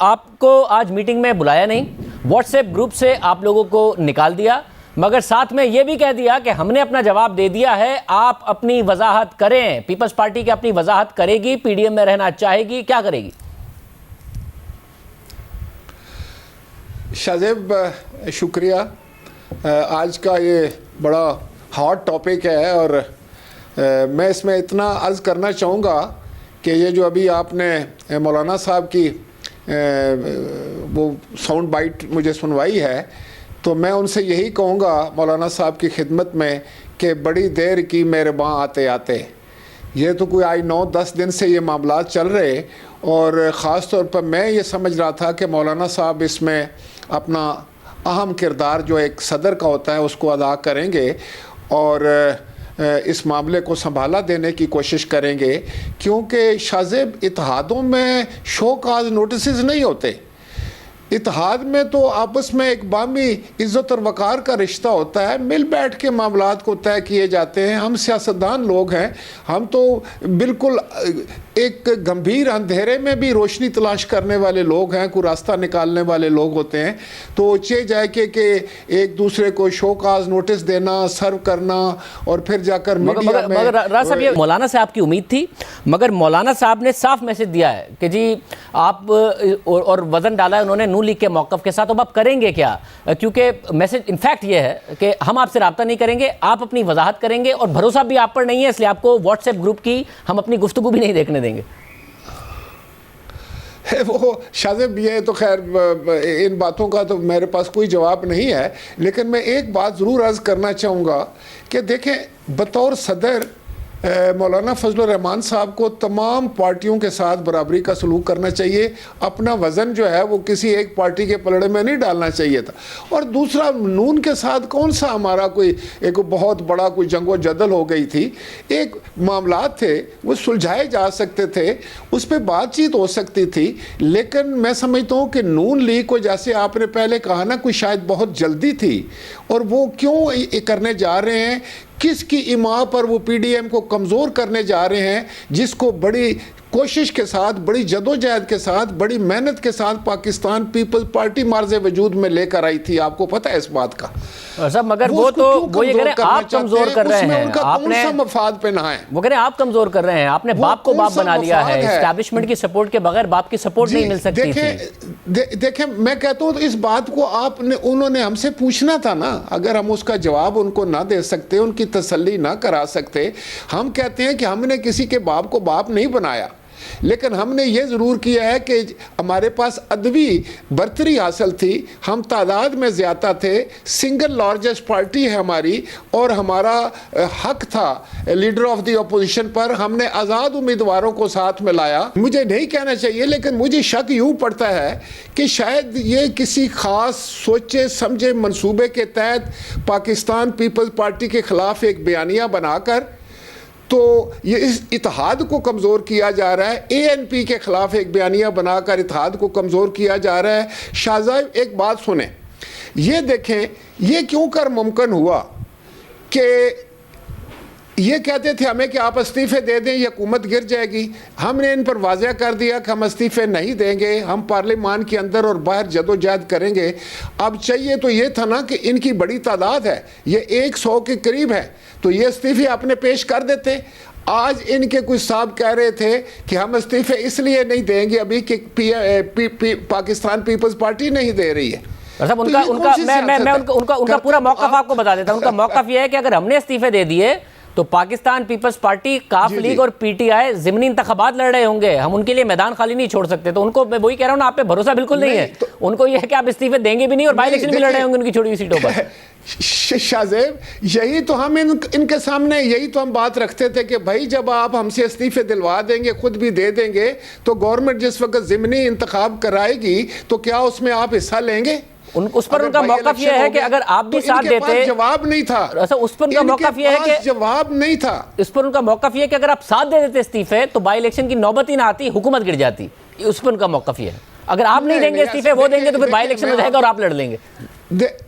آپ کو آج میٹنگ میں بلایا نہیں, واٹس ایپ گروپ سے آپ لوگوں کو نکال دیا, مگر ساتھ میں یہ بھی کہہ دیا کہ ہم نے اپنا جواب دے دیا ہے, آپ اپنی وضاحت کریں. پیپلز پارٹی کی اپنی وضاحت کرے گی, پی ڈی ایم میں رہنا چاہے گی, کیا کرے گی؟ شاہزیب شکریہ. آج کا یہ بڑا ہاٹ ٹاپک ہے اور میں اس میں اتنا عرض کرنا چاہوں گا کہ یہ جو ابھی آپ نے مولانا صاحب کی وہ ساؤنڈ بائٹ مجھے سنوائی ہے, تو میں ان سے یہی کہوں گا مولانا صاحب کی خدمت میں کہ بڑی دیر کی مہرباں آتے آتے. یہ تو کوئی 9-10 دن سے یہ معاملات چل رہے, اور خاص طور پر میں یہ سمجھ رہا تھا کہ مولانا صاحب اس میں اپنا اہم کردار جو ایک صدر کا ہوتا ہے اس کو ادا کریں گے اور اس معاملے کو سنبھالا دینے کی کوشش کریں گے, کیونکہ شاہزیب اتحادوں میں شو کاز نوٹسز نہیں ہوتے. اتحاد میں تو آپس میں ایک باہمی عزت اور وقار کا رشتہ ہوتا ہے, مل بیٹھ کے معاملات کو طے کیے جاتے ہیں. ہم سیاستدان لوگ ہیں, ہم تو بالکل ایک گمبھیر اندھیرے میں بھی روشنی تلاش کرنے والے لوگ ہیں, کوئی راستہ نکالنے والے لوگ ہوتے ہیں. تو چاہے جائے کہ ایک دوسرے کو شو کاز نوٹس دینا, سرو کرنا اور پھر جا کر میڈیا میں. مگر راز صاحب یہ مولانا صاحب کی امید تھی, مگر مولانا صاحب نے صاف میسج دیا ہے کہ جی آپ اور وزن ڈالا ہے انہوں نے نون لیگ کے موقف کے ساتھ, اب آپ کریں گے کیا؟ کیونکہ میسج انفیکٹ یہ ہے کہ ہم آپ سے رابطہ نہیں کریں گے, آپ اپنی وضاحت کریں گے, اور بھروسہ بھی آپ پر نہیں ہے, اس لیے آپ کو واٹس ایپ گروپ کی ہم اپنی گفتگو بھی نہیں دیکھنے دیں گے. وہ شاہزیب یہ تو خیر ان باتوں کا تو میرے پاس کوئی جواب نہیں ہے, لیکن میں ایک بات ضرور عرض کرنا چاہوں گا کہ دیکھیں, بطور صدر مولانا فضل الرحمان صاحب کو تمام پارٹیوں کے ساتھ برابری کا سلوک کرنا چاہیے. اپنا وزن جو ہے وہ کسی ایک پارٹی کے پلڑے میں نہیں ڈالنا چاہیے تھا. اور دوسرا, نون کے ساتھ کون سا ہمارا کوئی ایک بہت بڑا کوئی جنگ و جدل ہو گئی تھی. ایک معاملات تھے وہ سلجھائے جا سکتے تھے, اس پہ بات چیت ہو سکتی تھی. لیکن میں سمجھتا ہوں کہ نون لیگ کو, جیسے آپ نے پہلے کہا نا, کوئی شاید بہت جلدی تھی, اور وہ کیوں کرنے جا رہے ہیں, کس کی ایما پر وہ پی ڈی ایم کو کمزور کرنے جا رہے ہیں, جس کو بڑی کوشش کے ساتھ, بڑی جدوجہد کے ساتھ, بڑی محنت کے ساتھ پاکستان پیپلز پارٹی مارز وجود میں لے کر آئی تھی. آپ کو پتہ ہے اس بات کا صاحب, مگر وہ تو وہ یہ کہہ رہے ہیں آپ کمزور کر رہے ہیں, آپ نے مفاد پہ نہ ہے, وہ کہہ رہے ہیں آپ کمزور کر رہے ہیں, آپ نے باپ کو باپ بنا لیا ہے, اسٹیبلشمنٹ کی سپورٹ کے بغیر باپ کی سپورٹ نہیں مل سکتی تھی. دیکھیں میں کہتا ہوں اس بات کو انہوں نے ہم سے پوچھنا تھا نا. اگر ہم اس کا جواب ان کو نہ دے سکتے, ان کی تسلی نہ کرا سکتے. ہم کہتے ہیں کہ ہم نے کسی کے باپ کو باپ نہیں بنایا, لیکن ہم نے یہ ضرور کیا ہے کہ ہمارے پاس ادبی برتری حاصل تھی, ہم تعداد میں زیادہ تھے, سنگل لارجسٹ پارٹی ہے ہماری, اور ہمارا حق تھا لیڈر آف دی اپوزیشن پر. ہم نے آزاد امیدواروں کو ساتھ میں لایا. مجھے نہیں کہنا چاہیے, لیکن مجھے شک یوں پڑتا ہے کہ شاید یہ کسی خاص سوچے سمجھے منصوبے کے تحت پاکستان پیپلز پارٹی کے خلاف ایک بیانیہ بنا کر تو یہ اس اتحاد کو کمزور کیا جا رہا ہے. اے این پی کے خلاف ایک بیانیہ بنا کر اتحاد کو کمزور کیا جا رہا ہے. شاہزاد ایک بات سنیں, یہ دیکھیں یہ کیوں کر ممکن ہوا کہ یہ کہتے تھے ہمیں کہ آپ استعفے دے دیں, یہ حکومت گر جائے گی. ہم نے ان پر واضح کر دیا کہ ہم استعفے نہیں دیں گے, ہم پارلیمان کے اندر اور باہر جدوجہد کریں گے. اب چاہیے تو یہ تھا نا کہ ان کی بڑی تعداد ہے, یہ 100 کے قریب ہے, تو یہ استعفے اپنے پیش کر دیتے. آج ان کے کچھ صاحب کہہ رہے تھے کہ ہم استعفے اس لیے نہیں دیں گے ابھی کہ پاکستان پیپلز پارٹی نہیں دے رہی ہے. ان کا پورا موقف آپ کو بتا دیتا ہوں. ان کا موقف یہ ہے کہ اگر ہم نے استعفے دے دیے تو پاکستان پیپلز پارٹی, کاف لیگ اور پی ٹی آئی ضمنی انتخابات لڑ رہے ہوں گے, ہم ان کے لیے میدان خالی نہیں چھوڑ سکتے. تو ان کو میں وہی کہہ رہا ہوں نا, آپ پہ بھروسہ بالکل نہیں ہے. ان کو یہ ہے کہ آپ استعفے دیں گے بھی نہیں, اور بائی الیکشن بھی لڑ رہے ہوں گے ان کی چھوٹی ہوئی سیٹوں پر. شاہزیب یہی تو ہم ان کے سامنے یہی تو ہم بات رکھتے تھے کہ بھائی جب آپ ہم سے استعفے دلوا دیں گے, خود بھی دے دیں گے, تو گورنمنٹ جس وقت ضمنی انتخاب کرائے گی تو کیا اس میں آپ حصہ لیں گے؟ اس پر ان کا موقف یہ ہے کہ اگر آپ بھی ساتھ دیتے, جواب نہیں تھا. اس پر ان کا موقف یہ ہے کہ جواب نہیں تھا. اس پر ان کا موقف یہ ہے کہ اگر آپ ساتھ دے دیتے استعفے تو بائی الیکشن کی نوبت ہی نہ آتی, حکومت گر جاتی. اس پر ان کا موقف یہ ہے. اگر آپ نہیں دیں گے استعفے, وہ دیں گے, تو پھر بائی الیکشن ہو جائے گا اور آپ لڑ لیں گے.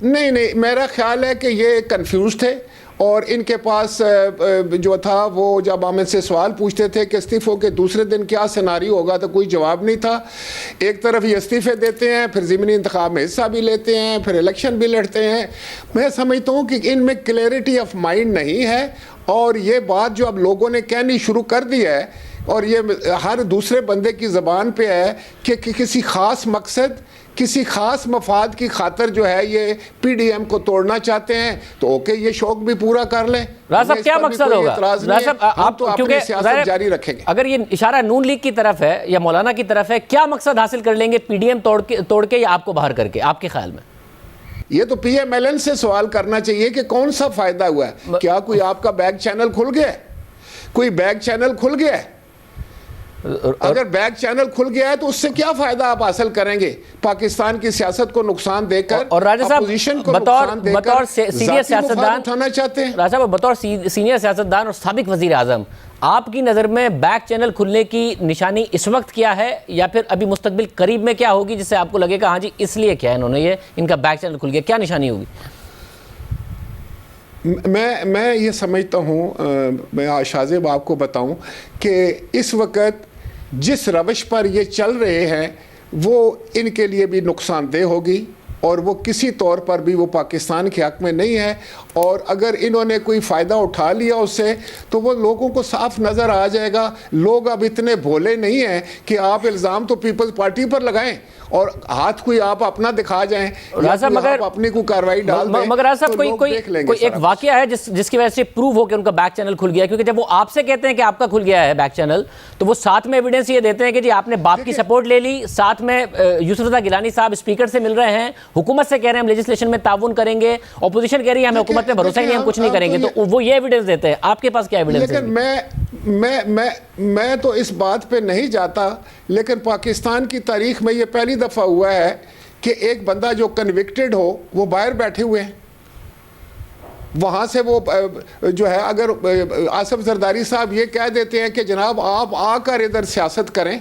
نہیں, میرا خیال ہے کہ یہ کنفیوز تھے, اور ان کے پاس جو تھا وہ جب ہم ان سے سوال پوچھتے تھے کہ استعفوں کے دوسرے دن کیا سیناریو ہوگا تو کوئی جواب نہیں تھا. ایک طرف یہ استعفے دیتے ہیں، پھر ضمنی انتخاب میں حصہ بھی لیتے ہیں، پھر الیکشن بھی لڑتے ہیں. میں سمجھتا ہوں کہ ان میں کلیئرٹی آف مائنڈ نہیں ہے، اور یہ بات جو اب لوگوں نے کہنی شروع کر دی ہے اور یہ ہر دوسرے بندے کی زبان پہ ہے کہ کسی خاص مقصد، کسی خاص مفاد کی خاطر جو ہے یہ پی ڈی ایم کو توڑنا چاہتے ہیں، تو اوکے یہ شوق بھی پورا کر لیں. راز صاحب کیا مقصد ہوگا؟ راز صاحب آپ تو اپنی سیاست جاری رکھیں گے. اگر یہ اشارہ نون لیگ کی طرف ہے یا مولانا کی طرف ہے، کیا مقصد حاصل کر لیں گے پی ڈی ایم توڑ کے یا آپ کو باہر کر کے، آپ کے خیال میں؟ یہ تو پی ایم ایل این سے سوال کرنا چاہیے کہ کون سا فائدہ ہوا ہے. کیا کوئی آپ کا بیک چینل کھل گیا ہے؟ کوئی بیک چینل کھل گیا ہے؟ اگر بیک چینل کھل گیا ہے تو اس سے کیا فائدہ آپ حاصل کریں گے؟ پاکستان کی سیاست کو نقصان دے کر اور راجہ صاحب اپوزیشن کو نقصان دے کر بطور سینئر سیاستدان اٹھانا چاہتے ہیں. راجہ صاحب بطور سینئر سیاستدان اور سابق وزیر اعظم، آپ کی نظر میں بیک چینل کھلنے کی نشانی اس وقت کیا ہے، یا پھر ابھی مستقبل قریب میں کیا ہوگی جس سے آپ کو لگے گا ہاں جی اس لیے کیا ہے انہوں نے یہ ان کا بیک چینل کھل گیا، کیا نشانی ہوگی؟ میں یہ سمجھتا ہوں، میں شاذب آپ کو بتاؤں کہ اس وقت جس روش پر یہ چل رہے ہیں وہ ان کے لیے بھی نقصان دہ ہوگی، اور وہ کسی طور پر بھی وہ پاکستان کے حق میں نہیں ہے. اور اگر انہوں نے کوئی فائدہ اٹھا لیا اس سے تو وہ لوگوں کو صاف نظر آ جائے گا. لوگ اب اتنے بھولے نہیں ہیں کہ آپ الزام تو پیپلز پارٹی پر لگائیں اور ہاتھ کوئی آپ اپنا دکھا جائیں یا آپ اپنی کوئی کارروائی ڈال دیں. مگر صاحب کوئی ایک واقعہ ہے جس کی وجہ سے پروو ہو کہ ان کا بیک چینل کھل گیا، کیونکہ جب وہ آپ سے کہتے ہیں کہ آپ کا کھل گیا ہے بیک چینل تو وہ ساتھ میں ایویڈنس یہ دیتے ہیں کہ جی آپ نے باپ کی سپورٹ لے لی، ساتھ میں یوسف رضا گیلانی صاحب اسپیکر سے مل رہے ہیں، حکومت سے کہہ رہے ہیں ہم لیجسلیشن میں تعاون کریں گے، اپوزیشن کہہ رہی ہے ہمیں حکومت میں بھروسہ ہی نہیں، ہم کچھ نہیں کریں گے، تو وہ یہ ایویڈنس دیتے ہیں. آپ کے پاس کیا ایویڈنس ہے؟ لیکن میں تو اس بات پہ نہیں جاتا، لیکن پاکستان کی تاریخ میں یہ پہلی دفعہ ہوا ہے کہ ایک بندہ جو کنوکٹڈ ہو وہ باہر بیٹھے ہوئے ہیں. وہاں سے وہ جو ہے اگر آصف زرداری صاحب یہ کہہ دیتے ہیں کہ جناب آپ آ کر ادھر سیاست کریں،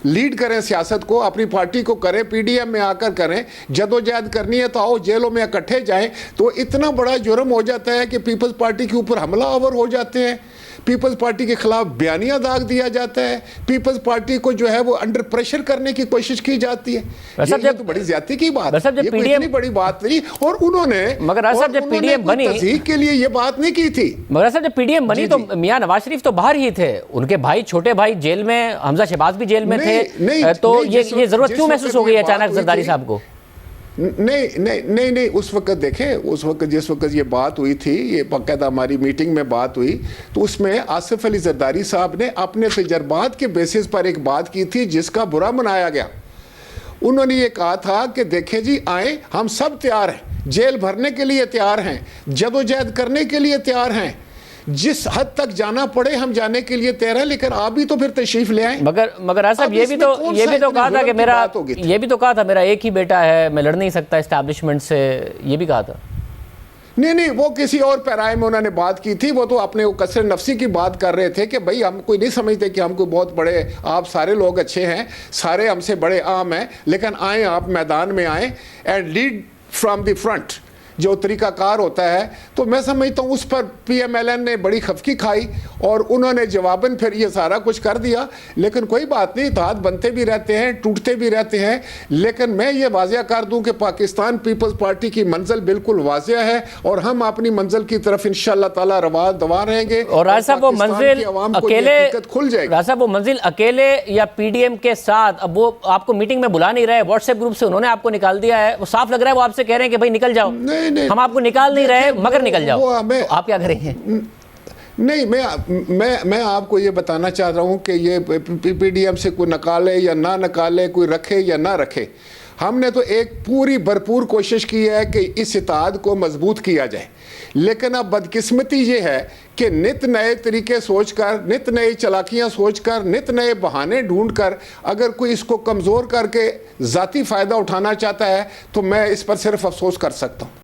لیڈ کریں سیاست کو، اپنی پارٹی کو کریں، پی ڈی ایم میں آ کر کریں، جدوجہد کرنی ہے تو آؤ جیلوں میں اکٹھے جائیں، تو اتنا بڑا جرم ہو جاتا ہے کہ پیپلز پارٹی کے اوپر حملہ آور ہو جاتے ہیں، پیپلز پارٹی کے خلاف بیانیہ داغ دیا جاتا ہے، پیپلز پارٹی کو جو ہے وہ انڈر پریشر کرنے کی کوشش کی جاتی ہے. یہ تو بڑی زیادتی کی بات ہے، یہ کوئی اتنی بڑی بات نہیں. اور انہوں نے تصدیق کے لیے یہ بات نہیں کی تھی. مگر صاحب جب پی ڈی ایم بنی تو میاں نواز شریف تو باہر ہی تھے، ان کے بھائی چھوٹے بھائی جیل میں، حمزہ شہباز بھی جیل میں تھے، تو یہ ضرورت کیوں محسوس ہو گئی اچانک زرداری صاحب کو؟ نہیں اس وقت دیکھیں، اس وقت جس وقت یہ بات ہوئی تھی، یہ باقاعدہ ہماری میٹنگ میں بات ہوئی، تو اس میں آصف علی زرداری صاحب نے اپنے تجربات کے بیسس پر ایک بات کی تھی جس کا برا منایا گیا. انہوں نے یہ کہا تھا کہ دیکھیں جی آئیں، ہم سب تیار ہیں، جیل بھرنے کے لیے تیار ہیں، جدوجہد کرنے کے لیے تیار ہیں، جس حد تک جانا پڑے ہم جانے کے لیے تیار ہیں، لیکن آپ بھی تو پھر تشریف لے آئیں. مگر صاحب یہ بھی تو کہا تھا کہ میرا ایک ہی بیٹا ہے، میں لڑ نہیں سکتا اسٹیبلشمنٹ سے، یہ بھی کہا تھا. نہیں وہ کسی اور پیرائے میں انہوں نے بات کی تھی. وہ تو اپنے کثر نفسی کی بات کر رہے تھے کہ بھائی ہم کوئی نہیں سمجھتے کہ ہم کوئی بہت بڑے، آپ سارے لوگ اچھے ہیں، سارے ہم سے بڑے عام ہیں، لیکن آئیں آپ میدان میں آئیں and lead from the front, جو طریقہ کار ہوتا ہے. تو میں سمجھتا ہوں اس پر پی ایم ایل این نے بڑی خفقی کھائی اور انہوں نے جواباً پھر یہ سارا کچھ کر دیا. لیکن کوئی بات نہیں، اتحاد بنتے بھی رہتے ہیں، ٹوٹتے بھی رہتے ہیں، لیکن میں یہ واضح کر دوں کہ پاکستان پیپلز پارٹی کی منزل بالکل واضح ہے اور ہم اپنی منزل کی طرف انشاءاللہ تعالی رواں دوا رہیں گے. اور راج صاحب وہ منزل اکیلے یا پی ڈی ایم کے ساتھ، اب وہ آپ کو میٹنگ میں بلا نہیں رہے، واٹس ایپ گروپ سے انہوں نے آپ کو نکال دیا ہے، وہ صاف لگ رہا ہے وہ آپ سے کہہ رہے ہیں کہ بھائی نکل جاؤ، ہم آپ کو نکال نہیں رہے مگر نکل جاؤ، تو آپ کیا کریں گے؟ نہیں میں آپ کو یہ بتانا چاہ رہا ہوں کہ یہ پی ڈی ایم سے کوئی نکالے یا نہ نکالے، کوئی رکھے یا نہ رکھے، ہم نے تو ایک پوری بھرپور کوشش کی ہے کہ اس اتحاد کو مضبوط کیا جائے. لیکن اب بدقسمتی یہ ہے کہ نت نئے طریقے سوچ کر، نت نئے چالاکیاں سوچ کر، نت نئے بہانے ڈھونڈ کر اگر کوئی اس کو کمزور کر کے ذاتی فائدہ اٹھانا چاہتا ہے تو میں اس پر صرف افسوس کر سکتا ہوں.